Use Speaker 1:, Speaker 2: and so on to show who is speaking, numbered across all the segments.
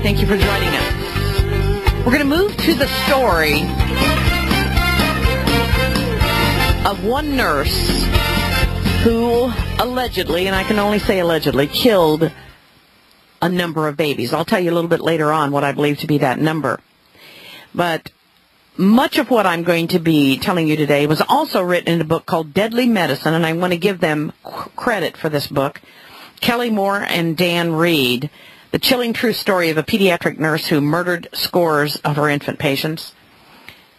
Speaker 1: Thank you for joining us. We're going to move to the story of one nurse who allegedly, and I can only say allegedly, killed a number of babies. I'll tell you a little bit later on what I believe to be that number. But much of what I'm going to be telling you today was also written in a book called Deadly Medicine, and I want to give them credit for this book. Kelly Moore and Dan Reed, the chilling true story of a pediatric nurse who murdered scores of her infant patients,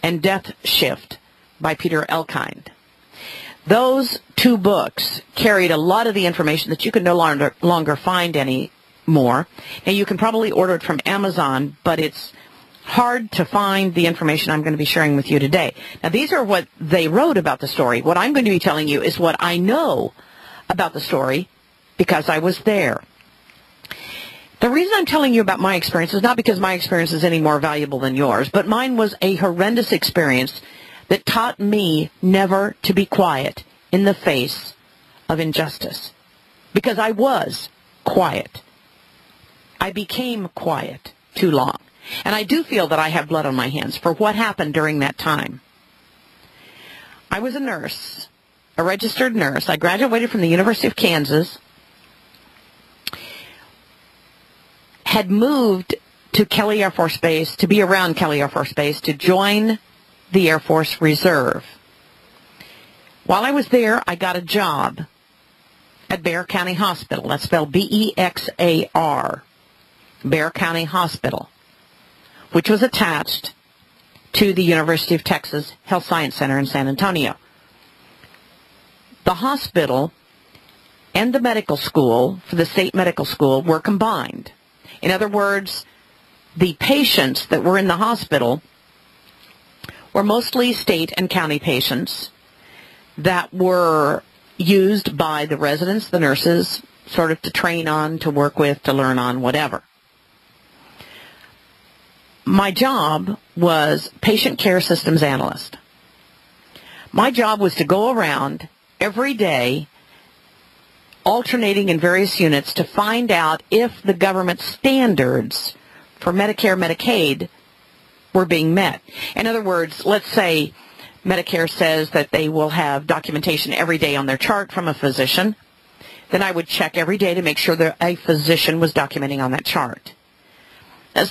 Speaker 1: and Death Shift by Peter Elkind. Those two books carried a lot of the information that you can no longer find anymore. And you can probably order it from Amazon, but it's hard to find the information I'm going to be sharing with you today. Now, these are what they wrote about the story. What I'm going to be telling you is what I know about the story because I was there. The reason I'm telling you about my experience is not because my experience is any more valuable than yours, but mine was a horrendous experience that taught me never to be quiet in the face of injustice. Because I was quiet. I became quiet too long. And I do feel that I have blood on my hands for what happened during that time. I was a nurse, a registered nurse. I graduated from the University of Kansas, had moved to Kelly Air Force Base, to be around Kelly Air Force Base, to join the Air Force Reserve. While I was there, I got a job at Bexar County Hospital. That's spelled B-E-X-A-R, Bexar County Hospital, which was attached to the University of Texas Health Science Center in San Antonio. The hospital and the medical school for the state medical school were combined. In other words, the patients that were in the hospital were mostly state and county patients that were used by the residents, the nurses, sort of to train on, to work with, to learn on, whatever. My job was patient care systems analyst. My job was to go around every day, alternating in various units to find out if the government standards for Medicare, Medicaid were being met. In other words, let's say Medicare says that they will have documentation every day on their chart from a physician. Then I would check every day to make sure that a physician was documenting on that chart.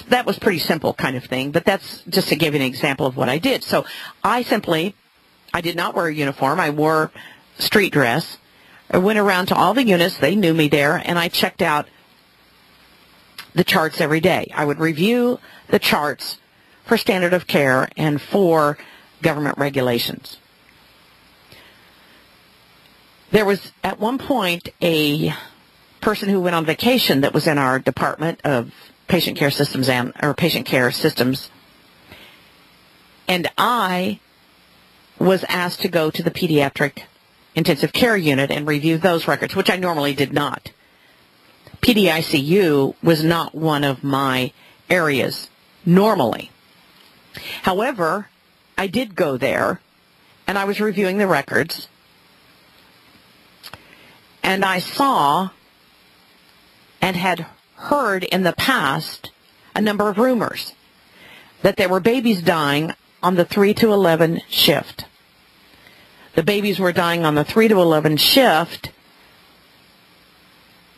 Speaker 1: That was pretty simple kind of thing, but that's just to give you an example of what I did. So I did not wear a uniform. I wore street dress. I went around to all the units. They knew me there, and I checked out the charts every day. I would review the charts for standard of care and for government regulations. There was at one point a person who went on vacation that was in our department of patient care systems and I was asked to go to the pediatric intensive care unit and review those records, which I normally did not. PDICU was not one of my areas normally. However, I did go there, and I was reviewing the records, and I saw and had heard in the past a number of rumors that there were babies dying on the 3 to 11 shift. The babies were dying on the 3 to 11 shift.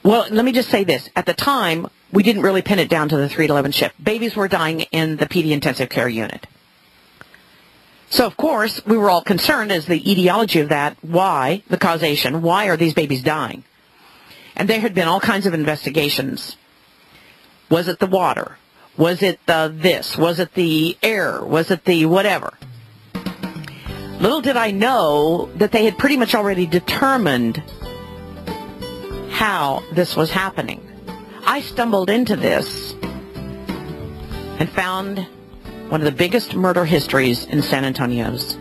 Speaker 1: Well, let me just say this. At the time, we didn't really pin it down to the 3 to 11 shift. Babies were dying in the PD intensive care unit. So, of course, we were all concerned as the etiology of that. Why? The causation. Why are these babies dying? And there had been all kinds of investigations. Was it the water? Was it the this? Was it the air? Was it the whatever? Little did I know that they had pretty much already determined how this was happening. I stumbled into this and found one of the biggest murder histories in San Antonio's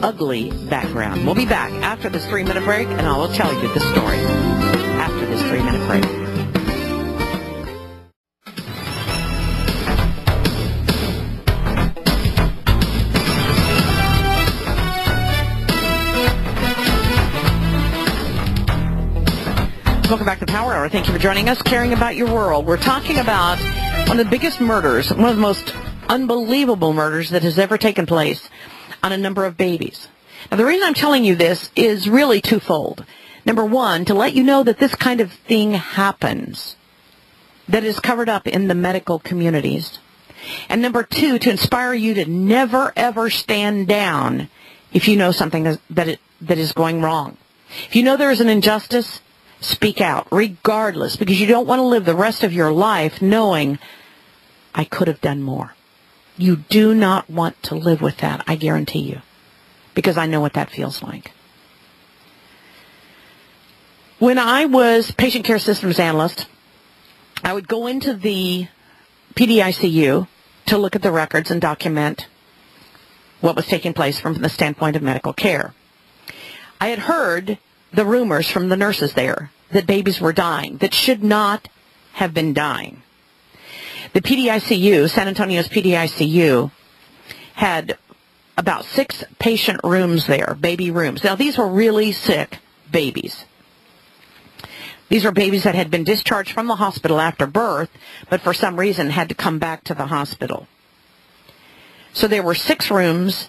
Speaker 1: ugly background. We'll be back after this 3-minute break, and I will tell you the story after this 3-minute break. Welcome back to Power Hour. Whistleblower. Thank you for joining us, caring about your world. We're talking about one of the biggest murders, one of the most unbelievable murders that has ever taken place on a number of babies. Now, the reason I'm telling you this is really twofold. Number one, to let you know that this kind of thing happens, that is covered up in the medical communities. And number two, to inspire you to never, ever stand down if you know something that is going wrong. If you know there is an injustice, speak out, regardless, because you don't want to live the rest of your life knowing, I could have done more. You do not want to live with that, I guarantee you, because I know what that feels like. When I was patient care systems analyst, I would go into the PDICU to look at the records and document what was taking place from the standpoint of medical care. I had heard the rumors from the nurses there that babies were dying, that should not have been dying. The PDICU, San Antonio's PDICU, had about 6 patient rooms there, baby rooms. Now, these were really sick babies. These were babies that had been discharged from the hospital after birth, but for some reason had to come back to the hospital. So there were 6 rooms,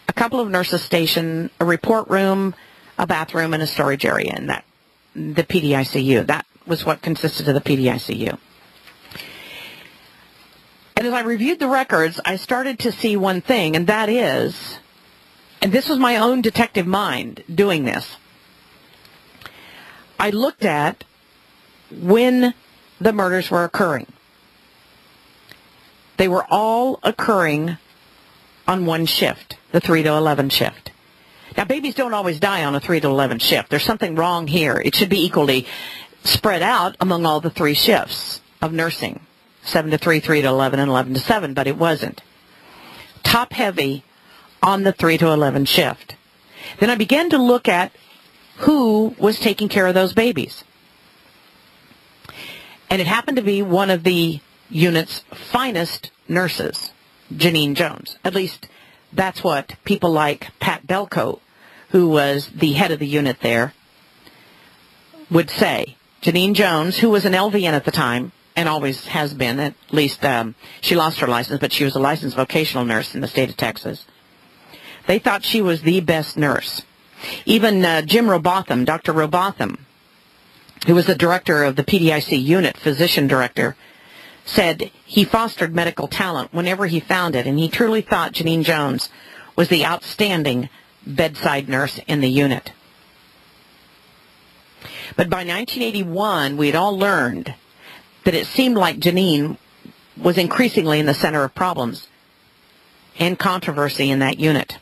Speaker 1: a couple of nurses stationed, a report room, a bathroom, and a storage area in the PDICU. That was what consisted of the PDICU. And as I reviewed the records, I started to see one thing, and that is, and this was my own detective mind doing this, I looked at when the murders were occurring. They were all occurring on one shift, the 3 to 11 shift. Now, babies don't always die on a 3 to 11 shift. There's something wrong here. It should be equally spread out among all the 3 shifts of nursing, 7 to 3, 3 to 11, and 11 to 7, but it wasn't. Top heavy on the 3 to 11 shift. Then I began to look at who was taking care of those babies. And it happened to be one of the unit's finest nurses, Genene Jones. At least that's what people like Pat Belko, who was the head of the unit there, would say. Genene Jones, who was an LVN at the time, and always has been, at least she lost her license, but she was a licensed vocational nurse in the state of Texas. They thought she was the best nurse. Even Jim Robotham, Dr. Robotham, who was the director of the PDIC unit, physician director, said he fostered medical talent whenever he found it, and he truly thought Genene Jones was the outstanding bedside nurse in the unit. But by 1981, we had all learned that it seemed like Genene was increasingly in the center of problems and controversy in that unit.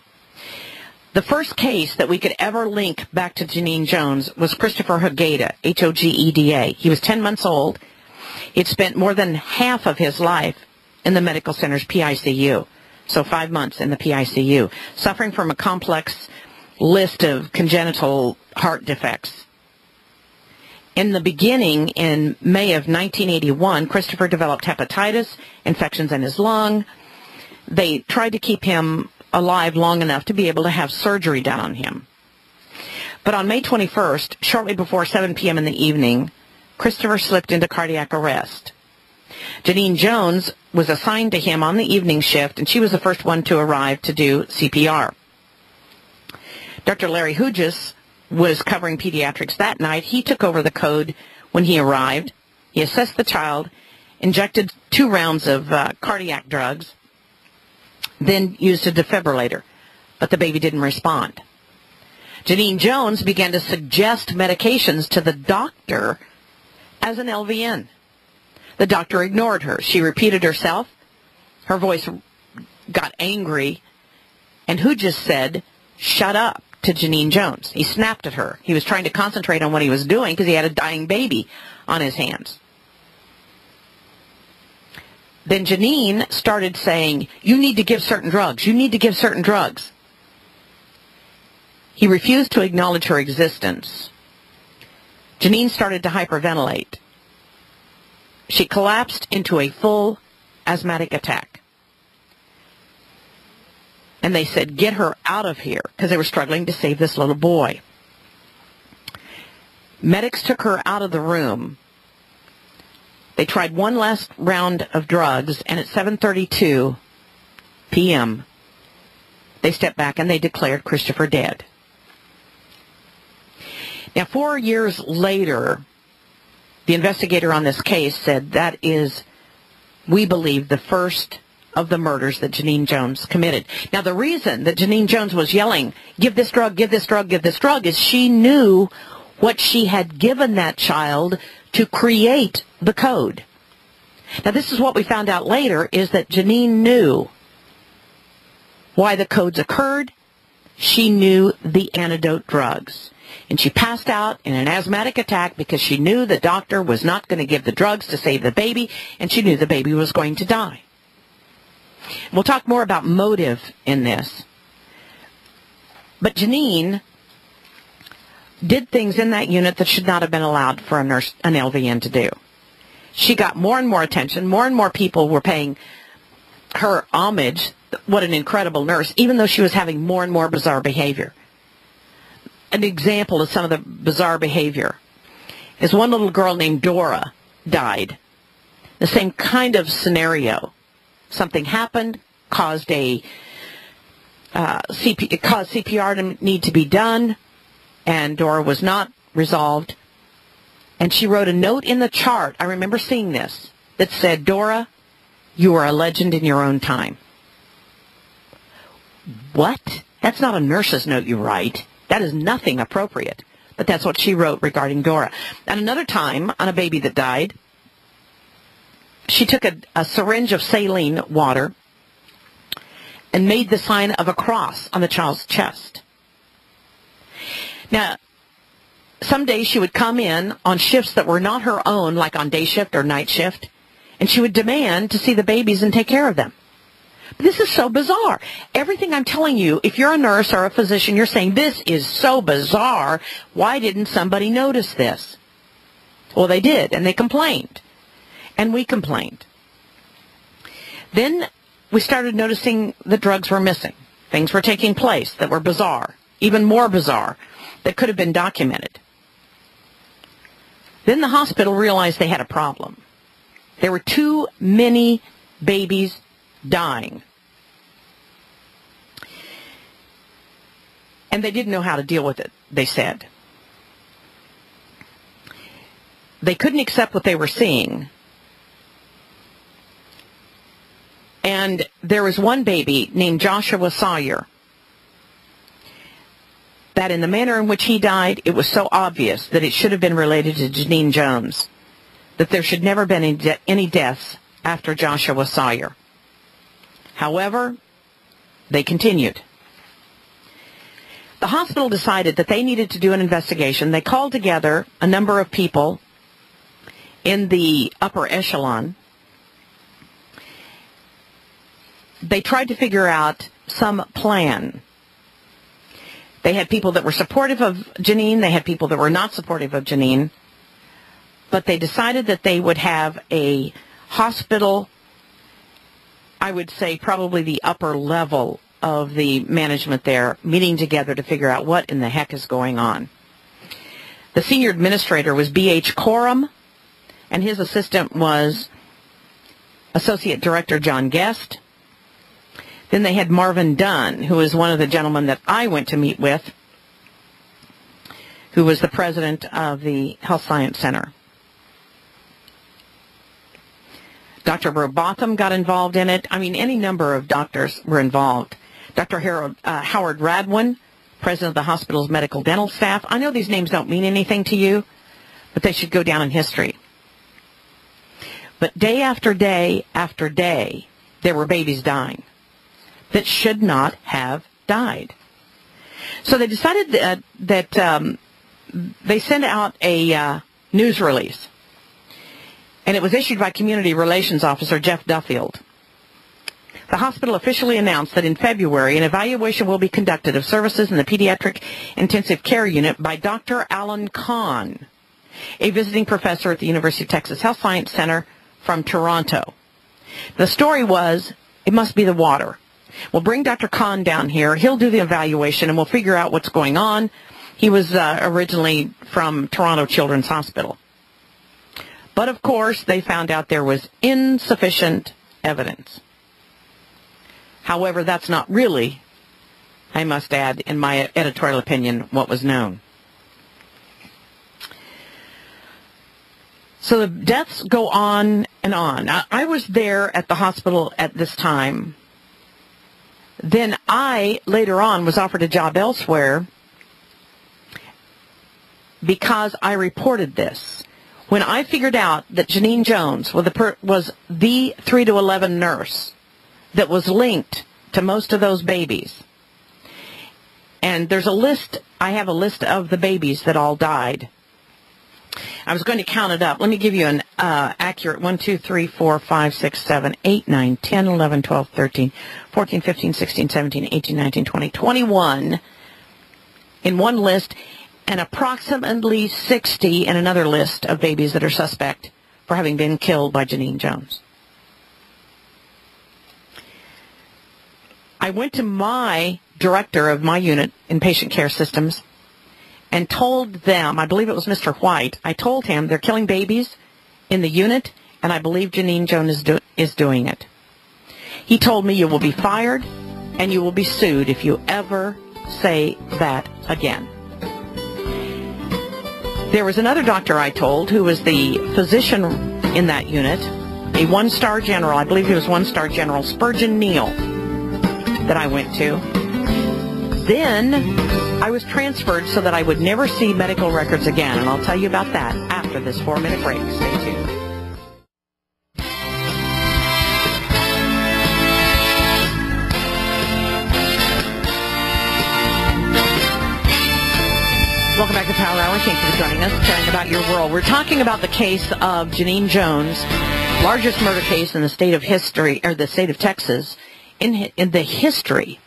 Speaker 1: The first case that we could ever link back to Genene Jones was Christopher Hogeda, H-O-G-E-D-A. He was 10 months old. He'd spent more than half of his life in the medical center's PICU, so 5 months in the PICU, suffering from a complex list of congenital heart defects. In the beginning, in May of 1981, Christopher developed hepatitis, infections in his lung. They tried to keep him alive long enough to be able to have surgery done on him. But on May 21st, shortly before 7 p.m. in the evening, Christopher slipped into cardiac arrest. Genene Jones was assigned to him on the evening shift, and she was the first one to arrive to do CPR. Dr. Larry Hughes was covering pediatrics that night. He took over the code when he arrived. He assessed the child, injected 2 rounds of cardiac drugs, then used a defibrillator, but the baby didn't respond. Genene Jones began to suggest medications to the doctor as an LVN. The doctor ignored her. She repeated herself. Her voice got angry, and who just said, "Shut up," to Genene Jones. He snapped at her. He was trying to concentrate on what he was doing because he had a dying baby on his hands. Then Genene started saying, "You need to give certain drugs. You need to give certain drugs." He refused to acknowledge her existence. Genene started to hyperventilate. She collapsed into a full asthmatic attack. And they said, "Get her out of here," because they were struggling to save this little boy. Medics took her out of the room. They tried one last round of drugs, and at 7:32 p.m., they stepped back and they declared Christopher dead. Now, 4 years later, the investigator on this case said that is, we believe, the first of the murders that Genene Jones committed. Now, the reason that Genene Jones was yelling, give this drug, give this drug, give this drug, is she knew what she had given that child to create the code. Now, this is what we found out later, is that Genene knew why the codes occurred. She knew the antidote drugs. And she passed out in an asthmatic attack because she knew the doctor was not going to give the drugs to save the baby, and she knew the baby was going to die. We'll talk more about motive in this. But Genene did things in that unit that should not have been allowed for a nurse, an LVN, to do. She got more and more attention. More and more people were paying her homage. What an incredible nurse, even though she was having more and more bizarre behavior. An example of some of the bizarre behavior is one little girl named Dora died. The same kind of scenario. Something happened, caused CPR to need to be done, and Dora was not resolved. And she wrote a note in the chart, I remember seeing this, that said, Dora, you are a legend in your own time. What? That's not a nurse's note you write. That is nothing appropriate. But that's what she wrote regarding Dora. And another time, on a baby that died, she took a syringe of saline water and made the sign of a cross on the child's chest. Now, some days she would come in on shifts that were not her own, like on day shift or night shift, and she would demand to see the babies and take care of them. But this is so bizarre. Everything I'm telling you, if you're a nurse or a physician, you're saying, this is so bizarre. Why didn't somebody notice this? Well, they did, and they complained. And we complained. Then we started noticing that drugs were missing. Things were taking place that were bizarre, even more bizarre, that could have been documented. Then the hospital realized they had a problem. There were too many babies dying. And they didn't know how to deal with it, they said. They couldn't accept what they were seeing. And there was one baby named Joshua Sawyer that in the manner in which he died, it was so obvious that it should have been related to Genene Jones, that there should never have been any deaths after Joshua Sawyer. However, they continued. The hospital decided that they needed to do an investigation. They called together a number of people in the upper echelon. They tried to figure out some plan. They had people that were supportive of Genene. They had people that were not supportive of Genene. But they decided that they would have a hospital, I would say probably the upper level of the management there, meeting together to figure out what in the heck is going on. The senior administrator was B.H. Coram, and his assistant was Associate Director John Guest. Then they had Marvin Dunn, who was one of the gentlemen that I went to meet with, who was the president of the Health Science Center. Dr. Robotham got involved in it. I mean, any number of doctors were involved. Dr. Howard Radwin, president of the hospital's medical dental staff. I know these names don't mean anything to you, but they should go down in history. But day after day after day, there were babies dying that should not have died. So they decided that they sent out a news release, and it was issued by Community Relations Officer Jeff Duffield. The hospital officially announced that in February, an evaluation will be conducted of services in the Pediatric Intensive Care Unit by Dr. Alan Kahan, a visiting professor at the University of Texas Health Science Center from Toronto. The story was, it must be the water. We'll bring Dr. Kahan down here. He'll do the evaluation, and we'll figure out what's going on. He was originally from Toronto Children's Hospital. But, of course, they found out there was insufficient evidence. However, that's not really, I must add, in my editorial opinion, what was known. So the deaths go on and on. Now, I was there at the hospital at this time. Then I, later on, was offered a job elsewhere because I reported this. When I figured out that Genene Jones was the 3 to 11 nurse that was linked to most of those babies, and there's a list, I have a list of the babies that all died. I was going to count it up. Let me give you an accurate 1, 2, 3, 4, 5, 6, 7, 8, 9, 10, 11, 12, 13, 14, 15, 16, 17, 18, 19, 20, 21 in one list, and approximately 60 in another list of babies that are suspect for having been killed by Genene Jones. I went to my director of my unit in patient care systems and told them, I believe it was Mr. White, I told him they're killing babies in the unit, and I believe Genene Jones is doing it. He told me, you will be fired and you will be sued if you ever say that again. There was another doctor I told who was the physician in that unit, a one-star general, I believe he was one-star General Spurgeon Neal, that I went to. Then I was transferred so that I would never see medical records again, and I'll tell you about that after this 4-minute break. Stay tuned. Welcome back to Power Hour. Thank you for joining us, caring about your world. We're talking about the case of Genene Jones, largest murder case in the state of history, or the state of Texas, in the history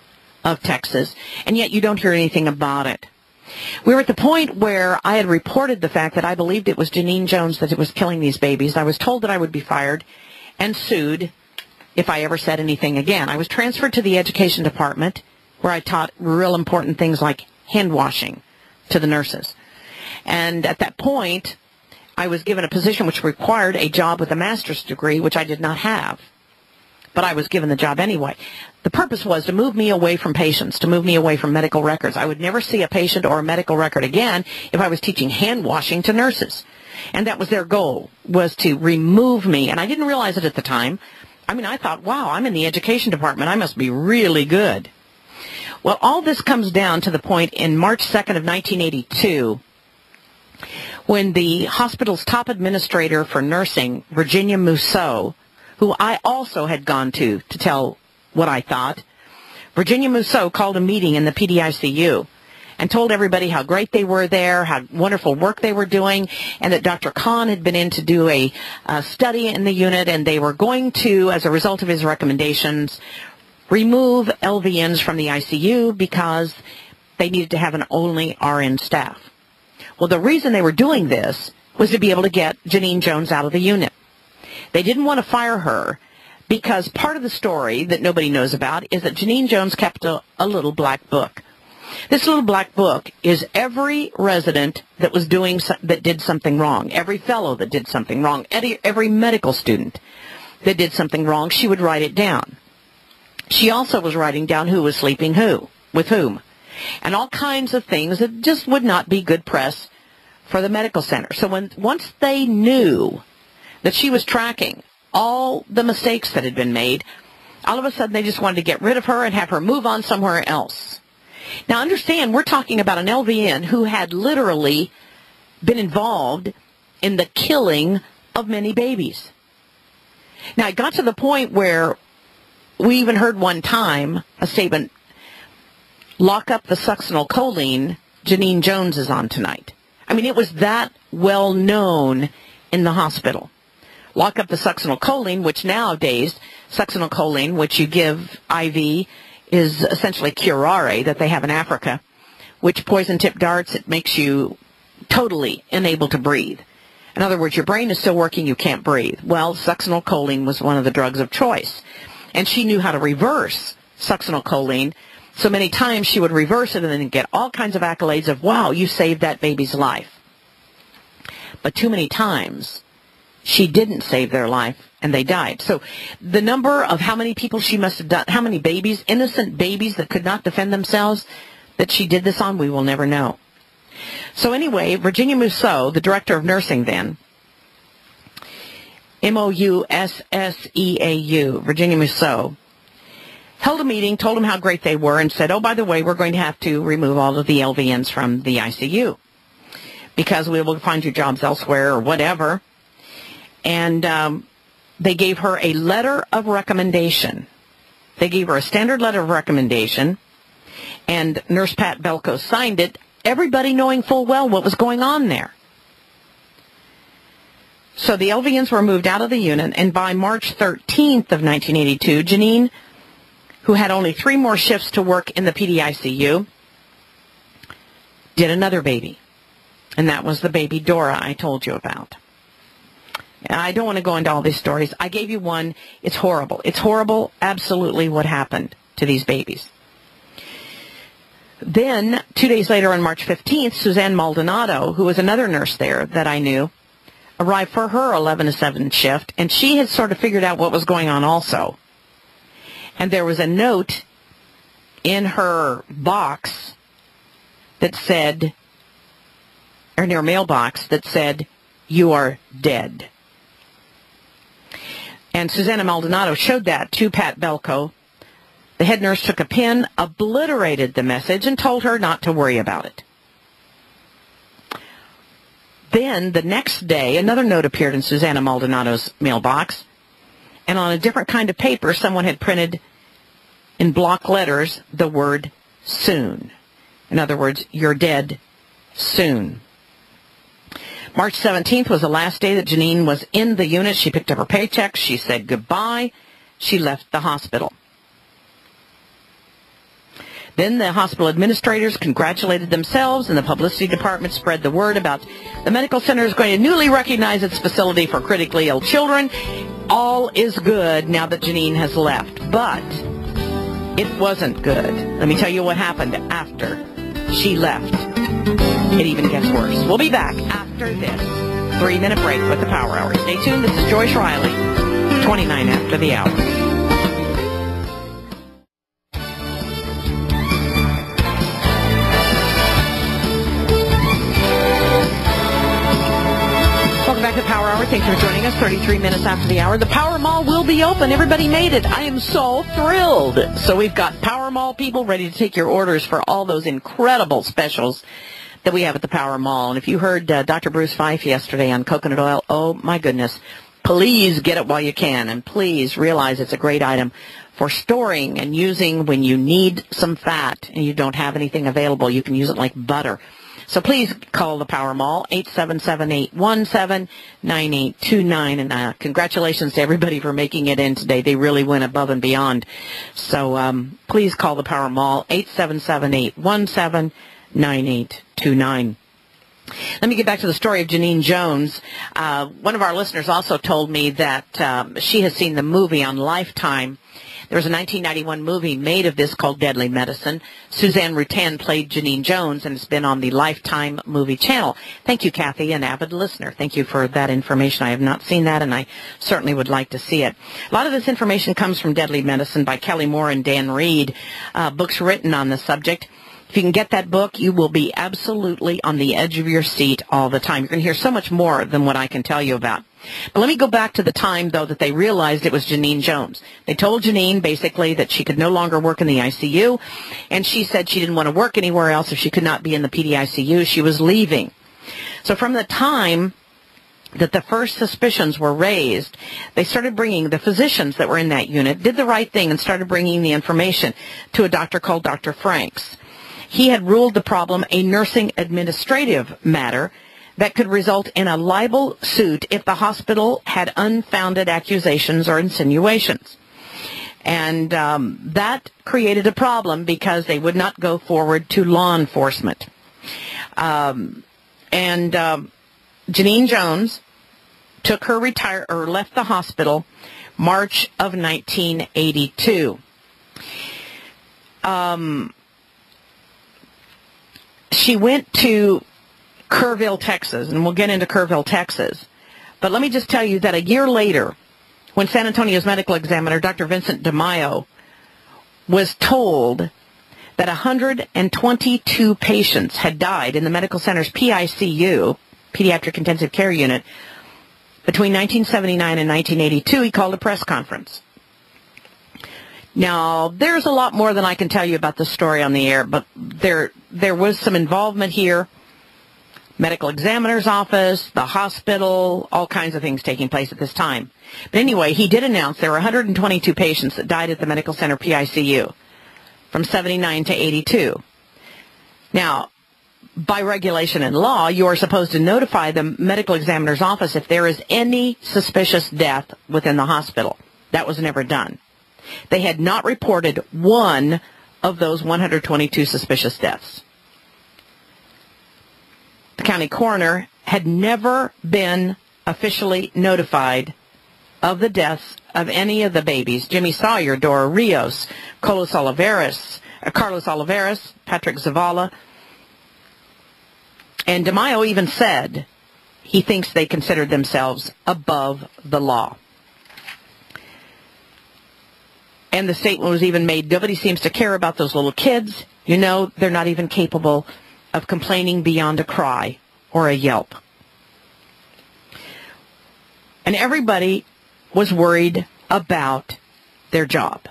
Speaker 1: of Texas, and yet you don't hear anything about it. We were at the point where I had reported the fact that I believed it was Genene Jones that was killing these babies. I was told that I would be fired and sued if I ever said anything again. I was transferred to the education department where I taught real important things like hand washing to the nurses. And at that point, I was given a position which required a job with a master's degree, which I did not have. But I was given the job anyway. The purpose was to move me away from patients, to move me away from medical records. I would never see a patient or a medical record again if I was teaching hand washing to nurses. And that was their goal, was to remove me. And I didn't realize it at the time. I mean, I thought, wow, I'm in the education department. I must be really good. Well, all this comes down to the point in March 2nd of 1982 when the hospital's top administrator for nursing, Virginia Musso, who I also had gone to tell what I thought, Virginia Musso called a meeting in the PDICU and told everybody how great they were there, how wonderful work they were doing, and that Dr. Kahan had been in to do a study in the unit, and they were going to, as a result of his recommendations, remove LVNs from the ICU because they needed to have an only RN staff. Well, the reason they were doing this was to be able to get Genene Jones out of the unit. They didn't want to fire her because part of the story that nobody knows about is that Genene Jones kept a little black book. This little black book is every resident that was that did something wrong, every fellow that did something wrong, every medical student that did something wrong, she would write it down. She also was writing down who was sleeping with whom, and all kinds of things that just would not be good press for the medical center. So once they knew that she was tracking all the mistakes that had been made, all of a sudden they just wanted to get rid of her and have her move on somewhere else. Now understand, we're talking about an LVN who had literally been involved in the killing of many babies. Now it got to the point where we even heard one time a statement, lock up the succinylcholine, Genene Jones is on tonight. I mean, it was that well known in the hospital. Lock up the succinylcholine, which nowadays, succinylcholine, which you give IV, is essentially curare that they have in Africa, which poison-tipped darts, it makes you totally unable to breathe. In other words, your brain is still working, you can't breathe. Well, succinylcholine was one of the drugs of choice. And she knew how to reverse succinylcholine So many times she would reverse it and then get all kinds of accolades of, wow, you saved that baby's life. But too many times she didn't save their life and they died. So the number of how many people she must have done, how many babies, innocent babies that could not defend themselves that she did this on, we will never know. So anyway, Virginia Mousseau, the director of nursing then, Mousseau, Virginia Mousseau, held a meeting, told them how great they were, and said, oh, by the way, we're going to have to remove all of the LVNs from the ICU because we will find you jobs elsewhere or whatever. And they gave her a letter of recommendation. They gave her a standard letter of recommendation, and Nurse Pat Belko signed it, everybody knowing full well what was going on there. So the LVNs were moved out of the unit, and by March 13th of 1982, Genene, who had only 3 more shifts to work in the PDICU, did another baby. And that was the baby Dora I told you about. I don't want to go into all these stories. I gave you one. It's horrible. It's horrible, absolutely, what happened to these babies. Then, 2 days later on March 15th, Suzanne Maldonado, who was another nurse there that I knew, arrived for her 11 to 7 shift, and she had sort of figured out what was going on also. And there was a note in her box that said, or in her mailbox that said, you are dead. And Susanna Maldonado showed that to Pat Belko. The head nurse took a pen, obliterated the message, and told her not to worry about it. Then, the next day, another note appeared in Susanna Maldonado's mailbox, and on a different kind of paper, someone had printed in block letters the word soon. In other words, you're dead soon. March 17th was the last day that Genene was in the unit. She picked up her paycheck. She said goodbye. She left the hospital. Then the hospital administrators congratulated themselves, and the publicity department spread the word about the medical center is going to newly recognize its facility for critically ill children. All is good now that Genene has left. But it wasn't good. Let me tell you what happened after she left. It even gets worse. We'll be back after this 3-minute break with the Power Hour. Stay tuned. This is Joyce Riley, 29 after the hour. Welcome back to the Power Hour. Thanks for joining us. 33 minutes after the hour. The Power Mall will be open. Everybody made it. I am so thrilled. So we've got Power Mall people ready to take your orders for all those incredible specials that we have at the Power Mall. And if you heard Dr. Bruce Fife yesterday on coconut oil, oh my goodness, please get it while you can. And please realize it's a great item for storing and using when you need some fat and you don't have anything available. You can use it like butter. So please call the Power Mall, 877-817-9829. And congratulations to everybody for making it in today. They really went above and beyond. So please call the Power Mall, 877-817-9829. Let me get back to the story of Genene Jones. One of our listeners also told me that she has seen the movie on Lifetime. There was a 1991 movie made of this called Deadly Medicine. Suzanne Rutan played Genene Jones, and it's been on the Lifetime movie channel. Thank you, Kathy, an avid listener. Thank you for that information. I have not seen that, and I certainly would like to see it. A lot of this information comes from Deadly Medicine by Kelly Moore and Dan Reed, books written on the subject. If you can get that book, you will be absolutely on the edge of your seat all the time. You're going to hear so much more than what I can tell you about. But let me go back to the time, though, that they realized it was Genene Jones. They told Genene, basically, that she could no longer work in the ICU, and she said she didn't want to work anywhere else if she could not be in the PDICU. She was leaving. So from the time that the first suspicions were raised, they started bringing the physicians that were in that unit, did the right thing, and started bringing the information to a doctor called Dr. Franks. He had ruled the problem a nursing administrative matter that could result in a libel suit if the hospital had unfounded accusations or insinuations. And that created a problem because they would not go forward to law enforcement. Genene Jones took her left the hospital March of 1982. she went to Kerrville, Texas, and we'll get into Kerrville, Texas. But let me just tell you that a year later, when San Antonio's medical examiner, Dr. Vincent DeMaio, was told that 122 patients had died in the medical center's PICU, Pediatric Intensive Care Unit, between 1979 and 1982, he called a press conference. Now, there's a lot more than I can tell you about this story on the air, but there was some involvement here. Medical examiner's office, the hospital, all kinds of things taking place at this time. But anyway, he did announce there were 122 patients that died at the medical center PICU from 79 to 82. Now, by regulation and law, you are supposed to notify the medical examiner's office if there is any suspicious death within the hospital. That was never done. They had not reported one of those 122 suspicious deaths. The county coroner had never been officially notified of the deaths of any of the babies: Jimmy Sawyer, Dora Rios, Carlos Oliveras, Patrick Zavala. And DeMaio even said he thinks they considered themselves above the law. And the statement was even made, nobody seems to care about those little kids. You know, they're not even capable of complaining beyond a cry or a yelp. And everybody was worried about their job.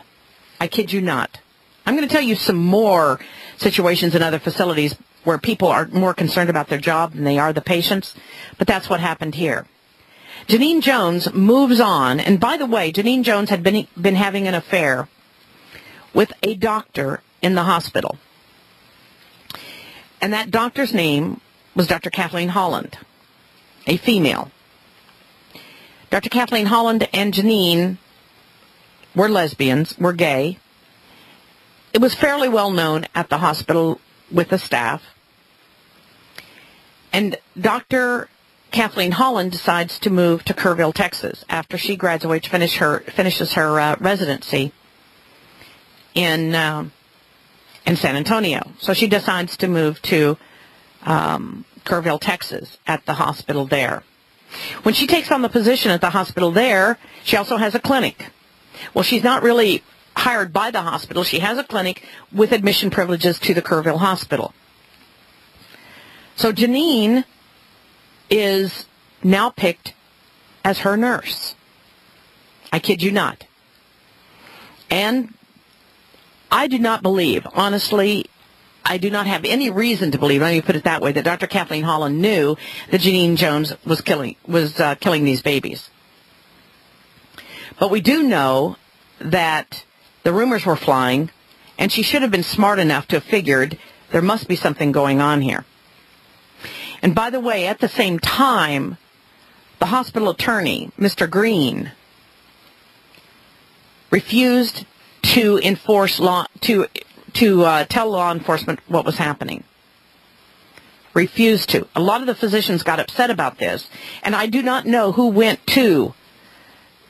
Speaker 1: I kid you not. I'm going to tell you some more situations in other facilities where people are more concerned about their job than they are the patients, but that's what happened here. Genene Jones moves on, and by the way, Genene Jones had been having an affair with a doctor in the hospital. And that doctor's name was Dr. Kathleen Holland, a female. Dr. Kathleen Holland and Genene were lesbians, were gay. It was fairly well known at the hospital with the staff. And Dr. Kathleen Holland decides to move to Kerrville, Texas, after she graduates, finishes her residency in San Antonio. So she decides to move to Kerrville, Texas, at the hospital there. When she takes on the position at the hospital there, she also has a clinic. Well, she's not really hired by the hospital. She has a clinic with admission privileges to the Kerrville Hospital. So Genene is now picked as her nurse. I kid you not. And I do not believe, honestly, I do not have any reason to believe, let me put it that way, that Dr. Kathleen Holland knew that Genene Jones was killing these babies. But we do know that the rumors were flying, and she should have been smart enough to have figured there must be something going on here. And by the way, at the same time, the hospital attorney, Mr. Green, refused to enforce law, to tell law enforcement what was happening. Refused to. A lot of the physicians got upset about this, and I do not know who went to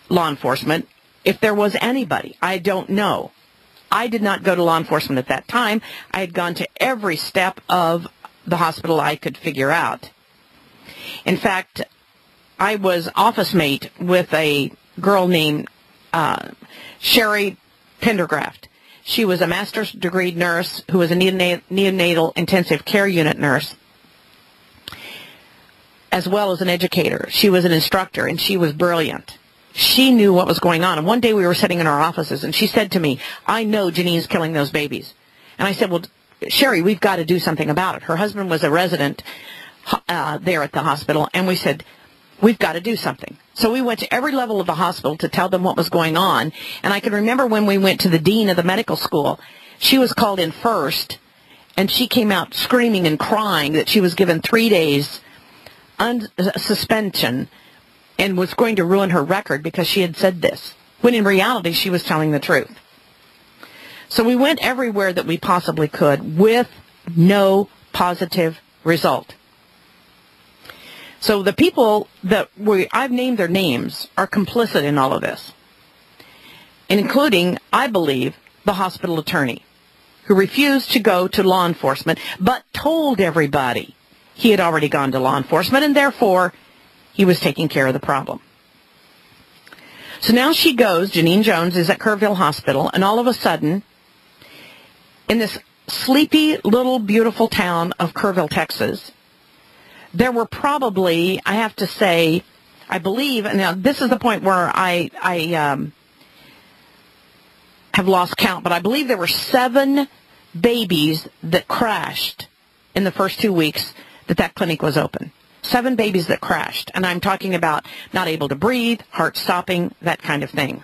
Speaker 1: law enforcement. If there was anybody, I don't know. I did not go to law enforcement at that time. I had gone to every step of the hospital I could figure out. In fact, I was office mate with a girl named Sherry Pendergraft. She was a master's degree nurse who was a neonatal intensive care unit nurse, as well as an educator. She was an instructor, and she was brilliant. She knew what was going on. And one day we were sitting in our offices, and she said to me, I know Genene's killing those babies. And I said, well, Sherry, we've got to do something about it. Her husband was a resident there at the hospital, and we said, we've got to do something. So we went to every level of the hospital to tell them what was going on. And I can remember when we went to the dean of the medical school, she was called in first, and she came out screaming and crying that she was given 3 days suspension and was going to ruin her record because she had said this, when in reality she was telling the truth. So we went everywhere that we possibly could with no positive result. So the people that I've named their names are complicit in all of this, including, I believe, the hospital attorney. who refused to go to law enforcement, but told everybody he had already gone to law enforcement, and therefore he was taking care of the problem. So now she goes, Genene Jones is at Kerrville Hospital, and all of a sudden, in this sleepy little beautiful town of Kerrville, Texas, there were probably, I have to say, I believe, and now this is the point where I have lost count, but I believe there were 7 babies that crashed in the first 2 weeks that clinic was open. 7 babies that crashed, and I'm talking about not able to breathe, heart stopping, that kind of thing.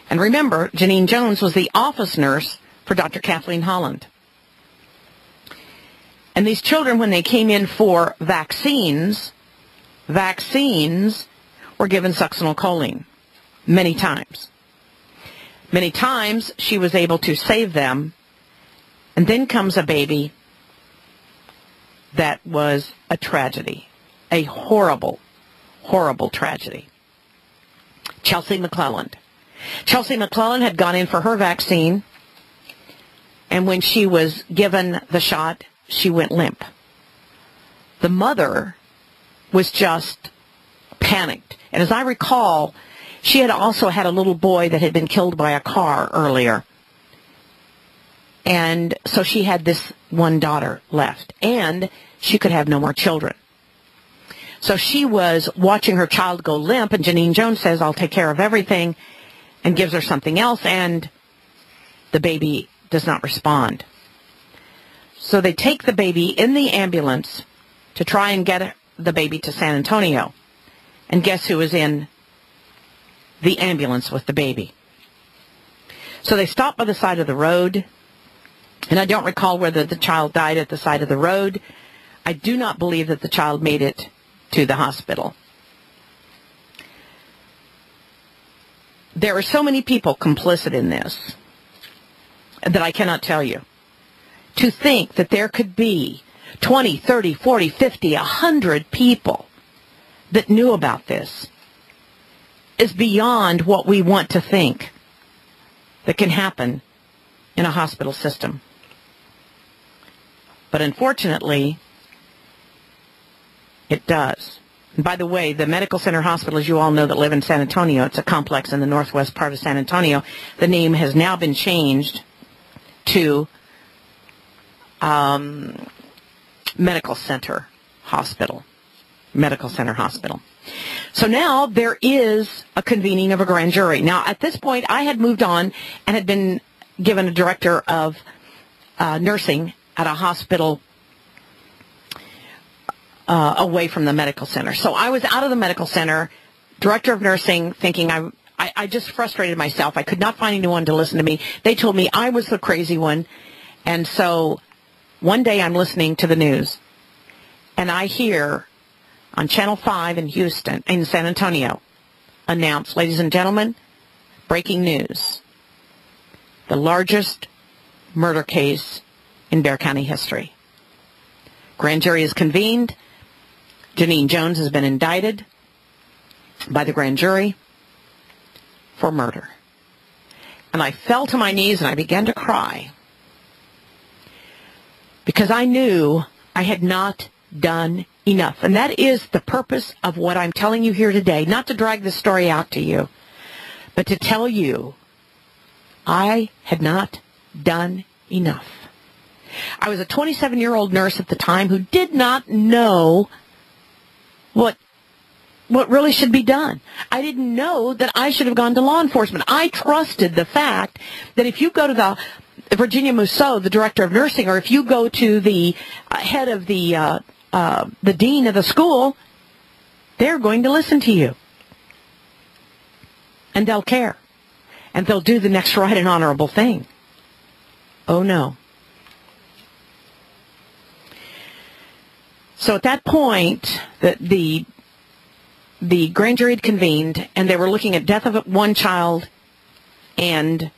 Speaker 1: And remember, Genene Jones was the office nurse for Dr. Kathleen Holland. And these children, when they came in for vaccines were given succinylcholine many times. Many times she was able to save them, and then comes a baby that was a tragedy, a horrible, horrible tragedy. Chelsea McClelland. Chelsea McClelland had gone in for her vaccine, and when she was given the shot, she went limp. The mother was just panicked. And as I recall, she had also had a little boy that had been killed by a car earlier. And so she had this one daughter left, and she could have no more children. So she was watching her child go limp, and Genene Jones says, I'll take care of everything, and gives her something else, and the baby does not respond. So they take the baby in the ambulance to try and get the baby to San Antonio. And guess who was in the ambulance with the baby? So they stop by the side of the road, and I don't recall whether the child died at the side of the road. I do not believe that the child made it to the hospital. There are so many people complicit in this that I cannot tell you. To think that there could be 20, 30, 40, 50, 100 people that knew about this is beyond what we want to think that can happen in a hospital system. But unfortunately, it does. And by the way, the medical center hospital, as you all know that live in San Antonio, it's a complex in the northwest part of San Antonio. The name has now been changed to Medical Center Hospital. Medical Center Hospital. So now there is a convening of a grand jury. Now, at this point, I had moved on and had been given a director of nursing at a hospital away from the medical center. So I was out of the medical center, director of nursing, thinking I just frustrated myself. I could not find anyone to listen to me. They told me I was the crazy one. And so one day I'm listening to the news, and I hear on Channel 5 in Houston, in San Antonio, announced, ladies and gentlemen, breaking news, the largest murder case in Bexar County history. Grand jury is convened. Genene Jones has been indicted by the grand jury for murder. And I fell to my knees and I began to cry because I knew I had not done enough. And that is the purpose of what I'm telling you here today, not to drag this story out to you, but to tell you I had not done enough. I was a 27-year-old nurse at the time who did not know what really should be done. I didn't know that I should have gone to law enforcement. I trusted the fact that if you go to the Virginia Mousseau, the director of nursing, or if you go to the head of the dean of the school, they're going to listen to you. And they'll care. And they'll do the next right and honorable thing. Oh, no. So at that point, the grand jury had convened, and they were looking at death of one child and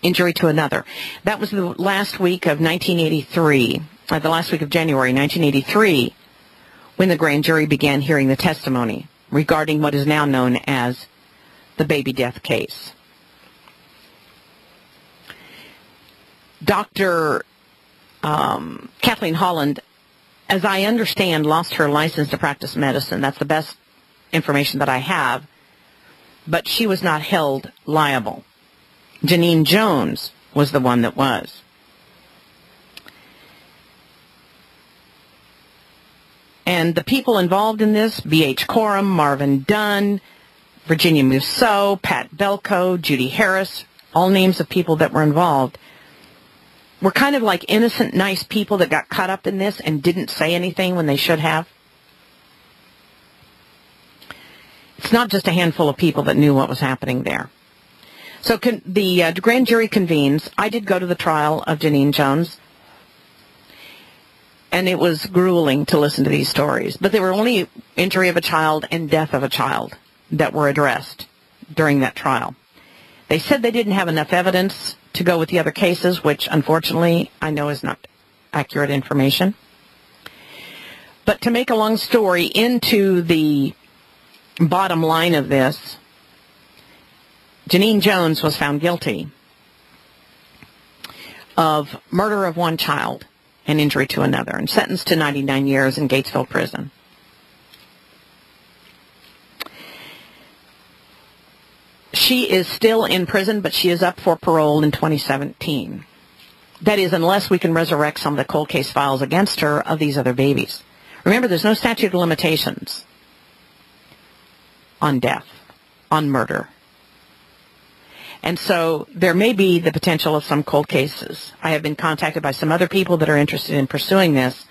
Speaker 1: injury to another. That was the last week of 1983, the last week of January 1983, when the grand jury began hearing the testimony regarding what is now known as the baby death case. Dr. Kathleen Holland, as I understand, lost her license to practice medicine. That's the best information that I have. But she was not held liable. Genene Jones was the one that was. And the people involved in this, B.H. Coram, Marvin Dunn, Virginia Musso, Pat Belko, Judy Harris, all names of people that were involved, were kind of like innocent, nice people that got caught up in this and didn't say anything when they should have. It's not just a handful of people that knew what was happening there. So the grand jury convenes. I did go to the trial of Genene Jones, and it was grueling to listen to these stories. But there were only injury of a child and death of a child that were addressed during that trial. They said they didn't have enough evidence to go with the other cases, which unfortunately I know is not accurate information. But to make a long story into the bottom line of this, Genene Jones was found guilty of murder of one child and injury to another, and sentenced to 99 years in Gatesville Prison. She is still in prison, but she is up for parole in 2017. That is, unless we can resurrect some of the cold case files against her of these other babies. Remember, there's no statute of limitations on death, on murder. And so there may be the potential of some cold cases. I have been contacted by some other people that are interested in pursuing this,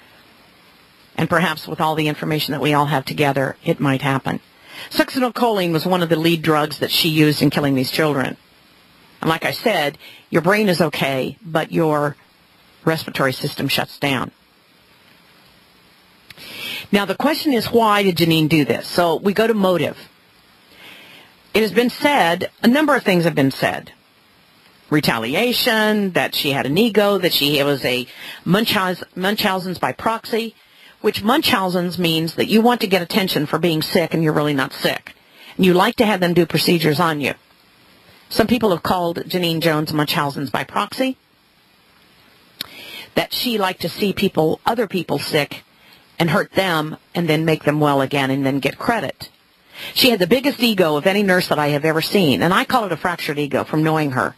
Speaker 1: and perhaps with all the information that we all have together, it might happen. Succinylcholine was one of the lead drugs that she used in killing these children. And like I said, your brain is okay, but your respiratory system shuts down. Now the question is, why did Genene do this? So we go to motive. It has been said, a number of things have been said. Retaliation, that she had an ego, that she was a Munchausen's by proxy, which Munchausen's means that you want to get attention for being sick and you're really not sick. And you like to have them do procedures on you. Some people have called Genene Jones Munchausen's by proxy, that she liked to see other people sick and hurt them and then make them well again and then get credit. She had the biggest ego of any nurse that I have ever seen, and I call it a fractured ego from knowing her.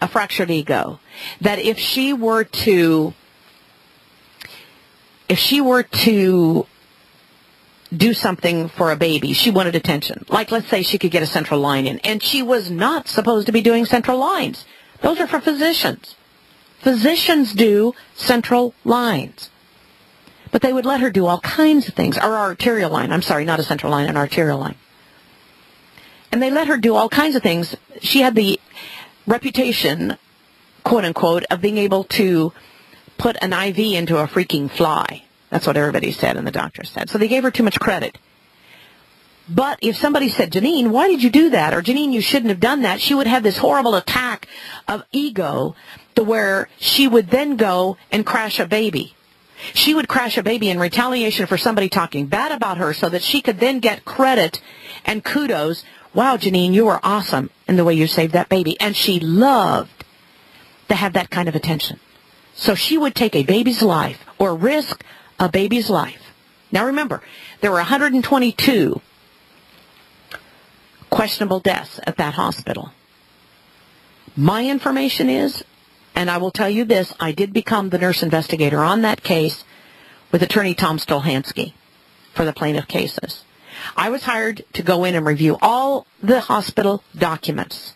Speaker 1: A fractured ego. That if she were to do something for a baby, she wanted attention. Like, let's say she could get a central line in, and she was not supposed to be doing central lines. Those are for physicians. Physicians do central lines. But they would let her do all kinds of things. Or arterial line. I'm sorry, not a central line, an arterial line. And they let her do all kinds of things. She had the reputation, quote unquote, of being able to put an IV into a freaking fly. That's what everybody said and the doctor said. So they gave her too much credit. But if somebody said, Genene, why did you do that? Or Genene, you shouldn't have done that, she would have this horrible attack of ego to where she would then go and crash a baby. She would crash a baby in retaliation for somebody talking bad about her so that she could then get credit and kudos. Wow, Genene, you were awesome in the way you saved that baby. And she loved to have that kind of attention. So she would take a baby's life or risk a baby's life. Now remember, there were 122 questionable deaths at that hospital. My information is, and I will tell you this, I did become the nurse investigator on that case with attorney Tom Stolhansky for the plaintiff cases. I was hired to go in and review all the hospital documents,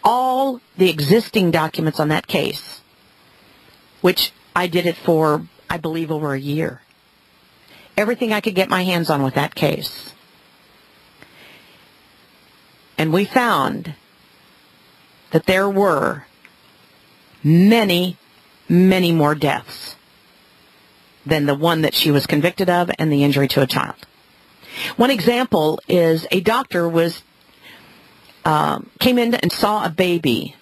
Speaker 1: all the existing documents on that case, which I did it for, I believe, over a year. Everything I could get my hands on with that case. And we found that there were many, many more deaths than the one that she was convicted of and the injury to a child. One example is a doctor came in and saw a baby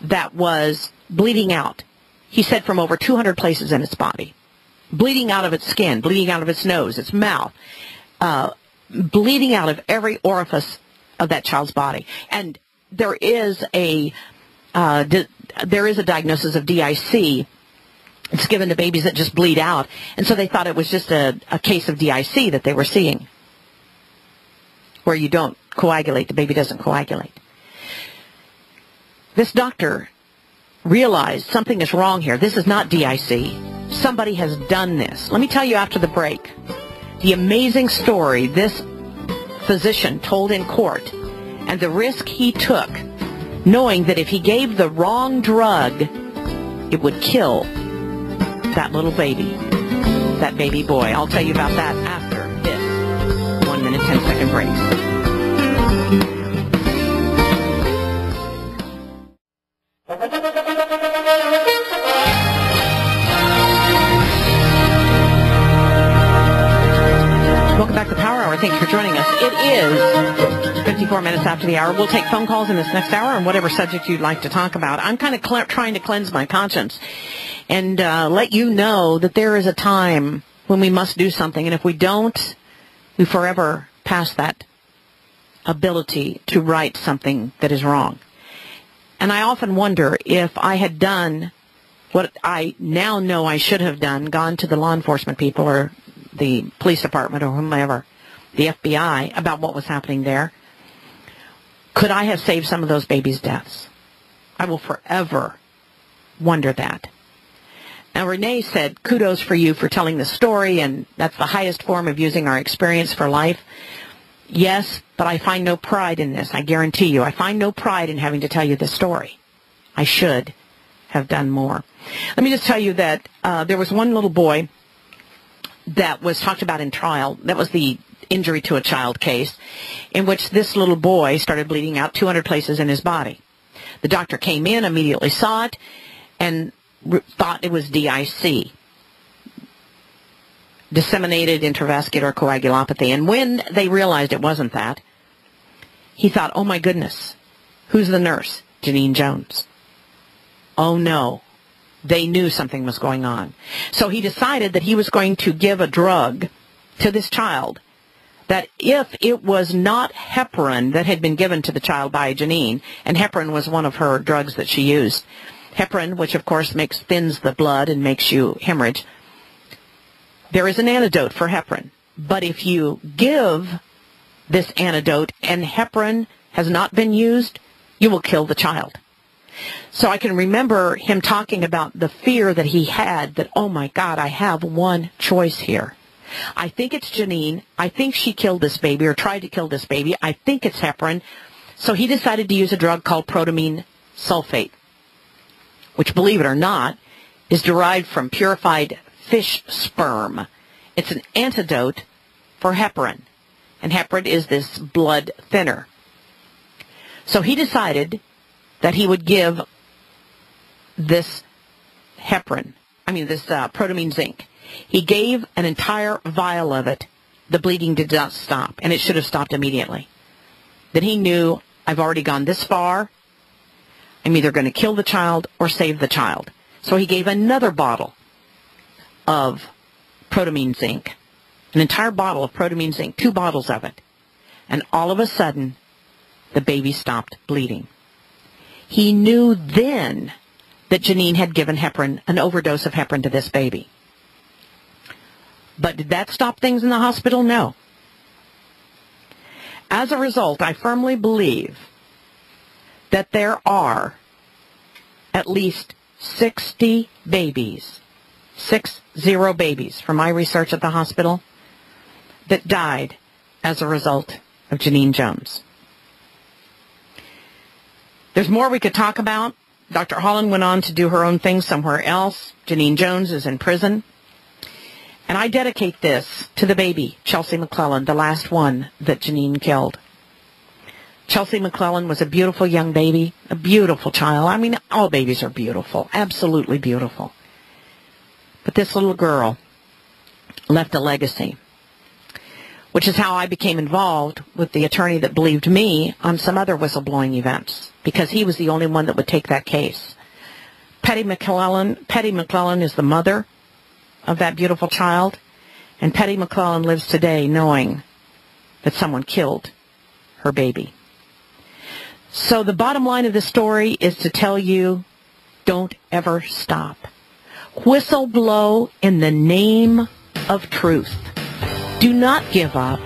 Speaker 1: that was bleeding out. He said from over 200 places in its body. Bleeding out of its skin, bleeding out of its nose, its mouth, bleeding out of every orifice of that child's body. And there is a there is a diagnosis of DIC. It's given to babies that just bleed out. And so they thought it was just a case of DIC that they were seeing, where you don't coagulate, the baby doesn't coagulate. This doctor realized something is wrong here. This is not DIC. Somebody has done this. Let me tell you after the break the amazing story this physician told in court and the risk he took, knowing that if he gave the wrong drug, it would kill that little baby, that baby boy. I'll tell you about that after this 1 minute, 10-second break. Welcome back to Power Hour. Thank you for joining us. It is 54 minutes after the hour. We'll take phone calls in this next hour on whatever subject you'd like to talk about. I'm kind of trying to cleanse my conscience and let you know that there is a time when we must do something, and if we don't, we forever pass that ability to right something that is wrong. And I often wonder if I had done what I now know I should have done, gone to the law enforcement people or the police department or whomever, the FBI, about what was happening there, could I have saved some of those babies' deaths? I will forever wonder that. Now, Renee said, kudos for you for telling the story, and that's the highest form of using our experience for life. Yes, but I find no pride in this. I guarantee you. I find no pride in having to tell you this story. I should have done more. Let me just tell you that there was one little boy that was talked about in trial. That was the injury to a child case, in which this little boy started bleeding out 200 places in his body. The doctor came in, immediately saw it, and thought it was DIC, disseminated intravascular coagulopathy. And when they realized it wasn't that, he thought, oh my goodness, who's the nurse? Genene Jones. Oh no, they knew something was going on. So he decided that he was going to give a drug to this child that if it was not heparin that had been given to the child by Genene, and heparin was one of her drugs that she used, heparin, which of course thins the blood and makes you hemorrhage. There is an antidote for heparin, but if you give this antidote and heparin has not been used, you will kill the child. So I can remember him talking about the fear that he had that, oh my God, I have one choice here. I think it's Genene. I think she killed this baby or tried to kill this baby. I think it's heparin. So he decided to use a drug called protamine sulfate, which, believe it or not, is derived from purified fish sperm. It's an antidote for heparin, and heparin is this blood thinner. So he decided that he would give this protamine zinc. He gave an entire vial of it. The bleeding did not stop, and it should have stopped immediately. Then he knew, I've already gone this far. I'm either going to kill the child or save the child. So he gave another bottle of protamine zinc, an entire bottle of protamine zinc, 2 bottles of it. And all of a sudden, the baby stopped bleeding. He knew then that Genene had given heparin, an overdose of heparin to this baby. But did that stop things in the hospital? No. As a result, I firmly believe that there are at least 60 babies, 60 babies from my research at the hospital, that died as a result of Genene Jones. There's more we could talk about. Dr. Holland went on to do her own thing somewhere else. Genene Jones is in prison. And I dedicate this to the baby, Chelsea McClellan, the last one that Genene killed. Chelsea McClellan was a beautiful young baby, a beautiful child. I mean, all babies are beautiful, absolutely beautiful. But this little girl left a legacy, which is how I became involved with the attorney that believed me on some other whistleblowing events, because he was the only one that would take that case. Patty McClellan is the mother of that beautiful child, and Patty McClellan lives today knowing that someone killed her baby. So the bottom line of the story is to tell you Don't ever stop. Whistleblow in the name of truth. Do not give up.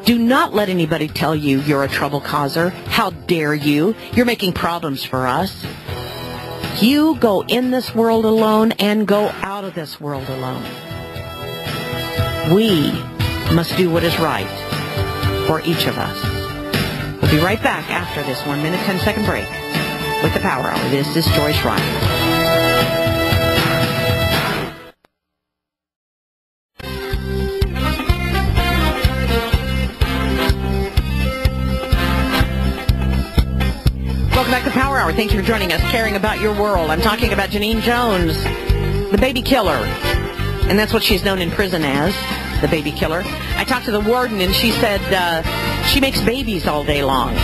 Speaker 1: Do not let anybody tell you you're a trouble causer. How dare you? You're making problems for us. You go in this world alone and go out of this world alone. We must do what is right for each of us. We'll be right back after this 1 minute, 10-second break with the Power Hour. This is Joyce Ryan. Welcome back to Power Hour. Thanks for joining us, caring about your world. I'm talking about Genene Jones, the baby killer. And that's what she's known in prison as, the baby killer. I talked to the warden, and she said she makes babies all day long.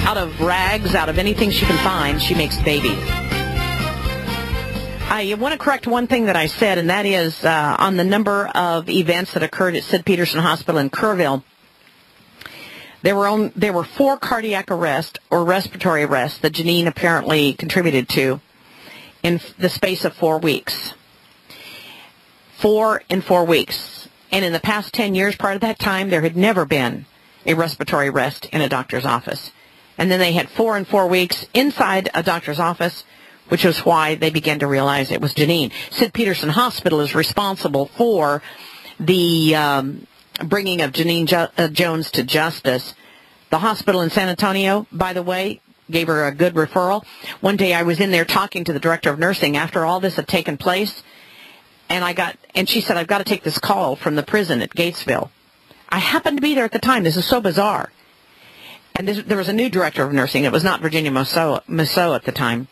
Speaker 1: Out of rags, out of anything she can find, she makes babies. I want to correct one thing that I said, and that is on the number of events that occurred at Sid Peterson Hospital in Kerrville. There were 4 cardiac arrests or respiratory arrests that Genene apparently contributed to in the space of 4 weeks. 4 in 4 weeks. And in the past 10 years prior to that time, there had never been a respiratory arrest in a doctor's office. And then they had 4 in 4 weeks inside a doctor's office, which was why they began to realize it was Genene. Sid Peterson Hospital is responsible for the bringing of Genene Jones to justice. The hospital in San Antonio, by the way, gave her a good referral. One day I was in there talking to the director of nursing after all this had taken place, and she said, I've got to take this call from the prison at Gatesville. I happened to be there at the time. This is so bizarre. And there was a new director of nursing. It was not Virginia Mousseau at the time.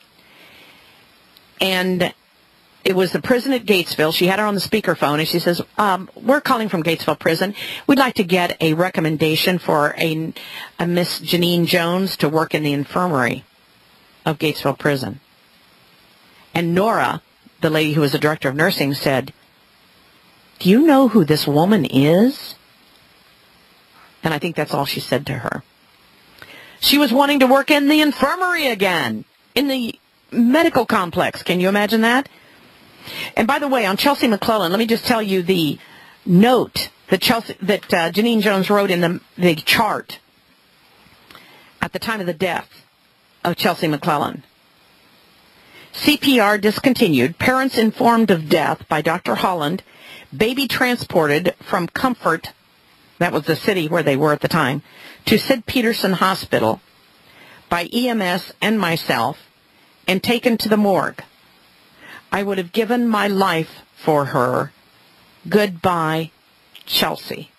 Speaker 1: And it was the prison at Gatesville. She had her on the speakerphone, and she says, we're calling from Gatesville Prison. We'd like to get a recommendation for a Miss Genene Jones to work in the infirmary of Gatesville Prison. And Nora, the lady who was the director of nursing, said, do you know who this woman is? And I think that's all she said to her. She was wanting to work in the infirmary again, in the medical complex. Can you imagine that? And by the way, on Chelsea McClellan, let me just tell you the note that Genene Jones wrote in the chart at the time of the death of Chelsea McClellan. CPR discontinued, parents informed of death by Dr. Holland, baby transported from Comfort, that was the city where they were at the time, to Sid Peterson Hospital by EMS and myself, and taken to the morgue. I would have given my life for her. Goodbye, Chelsea.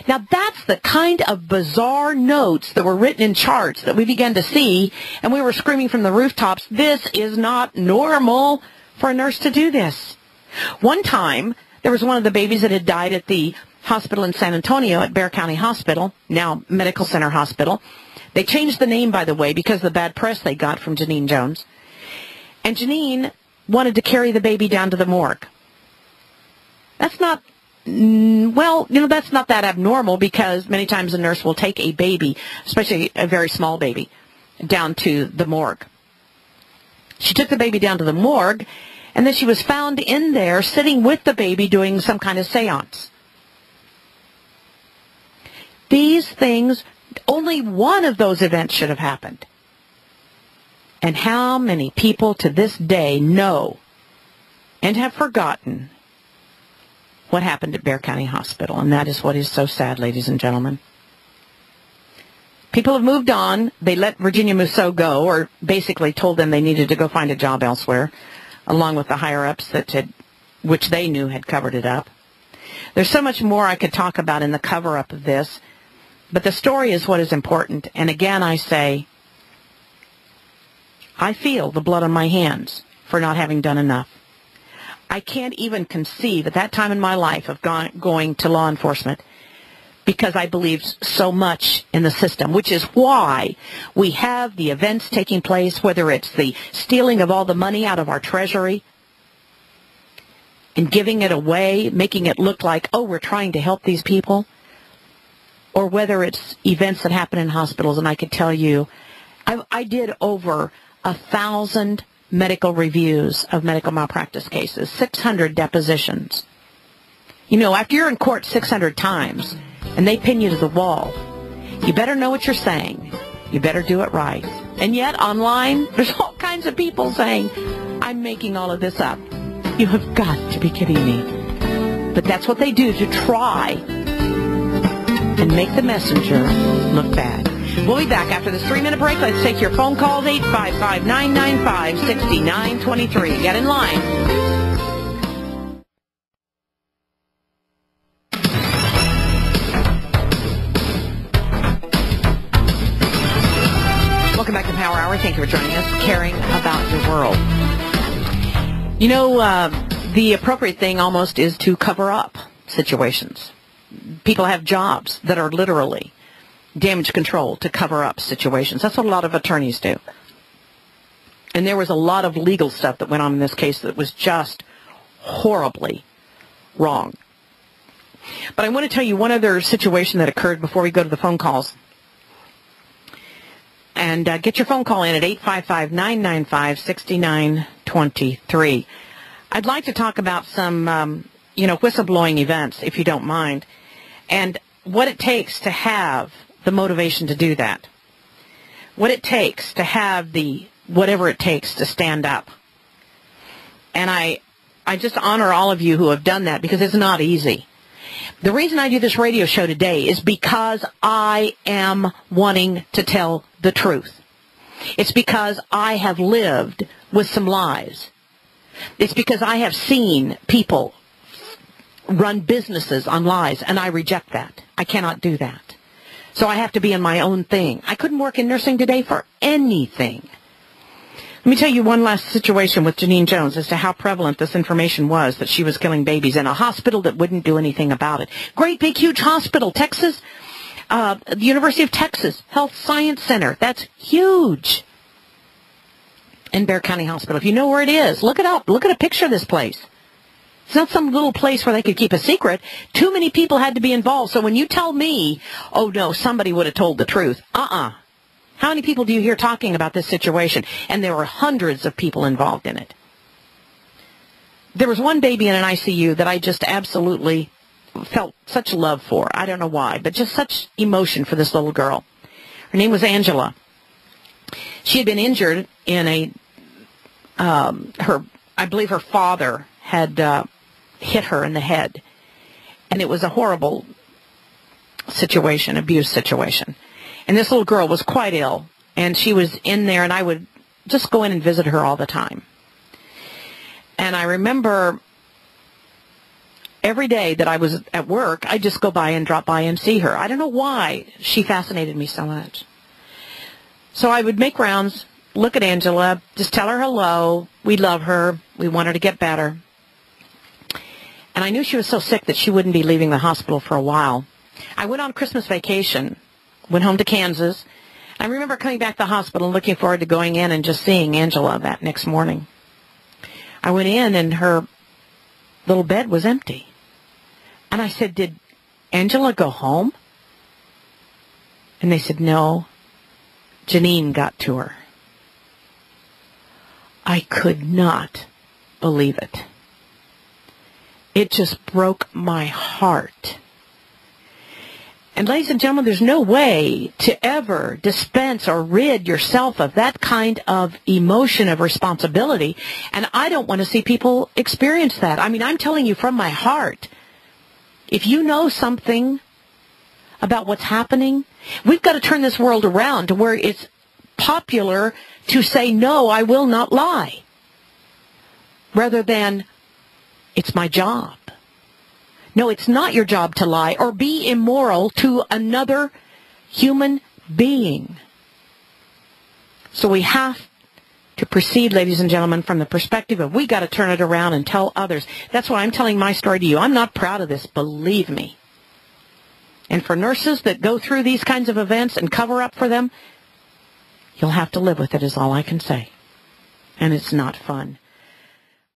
Speaker 1: Now, that's the kind of bizarre notes that were written in charts that we began to see, and we were screaming from the rooftops, this is not normal for a nurse to do this. One time, there was one of the babies that had died at the hospital in San Antonio, at Bexar County Hospital, now Medical Center Hospital. They changed the name, by the way, because of the bad press they got from Genene Jones. And Genene wanted to carry the baby down to the morgue. That's not, that's not that abnormal, because many times a nurse will take a baby, especially a very small baby, down to the morgue. She took the baby down to the morgue, and then she was found in there sitting with the baby doing some kind of seance. These things, only one of those events should have happened. And how many people to this day know and have forgotten what happened at Bexar County Hospital? And that is what is so sad, ladies and gentlemen. People have moved on. They let Virginia Mousseau go, or basically told them they needed to go find a job elsewhere, along with the higher-ups which they knew had covered it up. There's so much more I could talk about in the cover-up of this, but the story is what is important. And again, I say, I feel the blood on my hands for not having done enough. I can't even conceive at that time in my life of going to law enforcement, because I believed so much in the system, which is why we have the events taking place, whether it's the stealing of all the money out of our treasury and giving it away, making it look like, oh, we're trying to help these people, or whether it's events that happen in hospitals. And I could tell you, I did over 1,000 medical reviews of medical malpractice cases, 600 depositions. You know, after you're in court 600 times and they pin you to the wall, you better know what you're saying. You better do it right. And yet, online, there's all kinds of people saying, I'm making all of this up. You have got to be kidding me. But that's what they do to try and make the messenger look bad. We'll be back after this 3-minute break. Let's take your phone calls, 855-995-6923. Get in line. Welcome back to Power Hour. Thank you for joining us, caring about your world. You know, the appropriate thing almost is to cover up situations. People have jobs that are literally damage control to cover up situations. That's what a lot of attorneys do. And there was a lot of legal stuff that went on in this case that was just horribly wrong. But I want to tell you one other situation that occurred before we go to the phone calls. And get your phone call in at 855-995-6923. I'd like to talk about some, whistleblowing events, if you don't mind, and what it takes to have the motivation to do that. What it takes to have the whatever it takes to stand up. And I just honor all of you who have done that because it's not easy. The reason I do this radio show today is because I am wanting to tell the truth. It's because I have lived with some lies. It's because I have seen people run businesses on lies, and I reject that. I cannot do that. So I have to be in my own thing. I couldn't work in nursing today for anything. Let me tell you one last situation with Genene Jones as to how prevalent this information was that she was killing babies in a hospital that wouldn't do anything about it. Great big huge hospital, Texas, the University of Texas Health Science Center. That's huge. In Bexar County Hospital. If you know where it is, look it up. Look at a picture of this place. It's not some little place where they could keep a secret. Too many people had to be involved. So when you tell me, oh no, somebody would have told the truth. How many people do you hear talking about this situation? And there were hundreds of people involved in it. There was one baby in an ICU that I just absolutely felt such love for. I don't know why, but just such emotion for this little girl. Her name was Angela. She had been injured in I believe her father had hit her in the head. And it was a horrible situation, abuse situation. And this little girl was quite ill. And she was in there, and I would just go in and visit her all the time. And I remember every day that I was at work, I'd just go by and drop by and see her. I don't know why she fascinated me so much. So I would make rounds, look at Angela, just tell her hello. We love her. We want her to get better. And I knew she was so sick that she wouldn't be leaving the hospital for a while. I went on Christmas vacation, went home to Kansas. I remember coming back to the hospital and looking forward to going in and just seeing Angela that next morning. I went in and her little bed was empty. And I said, did Angela go home? And they said, no, Genene got to her. I could not believe it. It just broke my heart. And ladies and gentlemen, there's no way to ever dispense or rid yourself of that kind of emotion of responsibility. And I don't want to see people experience that. I mean, I'm telling you from my heart, if you know something about what's happening, we've got to turn this world around to where it's popular to say, no, I will not lie, rather than, it's my job. No, it's not your job to lie or be immoral to another human being. So we have to proceed, ladies and gentlemen, from the perspective of we got to turn it around and tell others. That's why I'm telling my story to you. I'm not proud of this, believe me. And for nurses that go through these kinds of events and cover up for them, you'll have to live with it is all I can say. And it's not fun.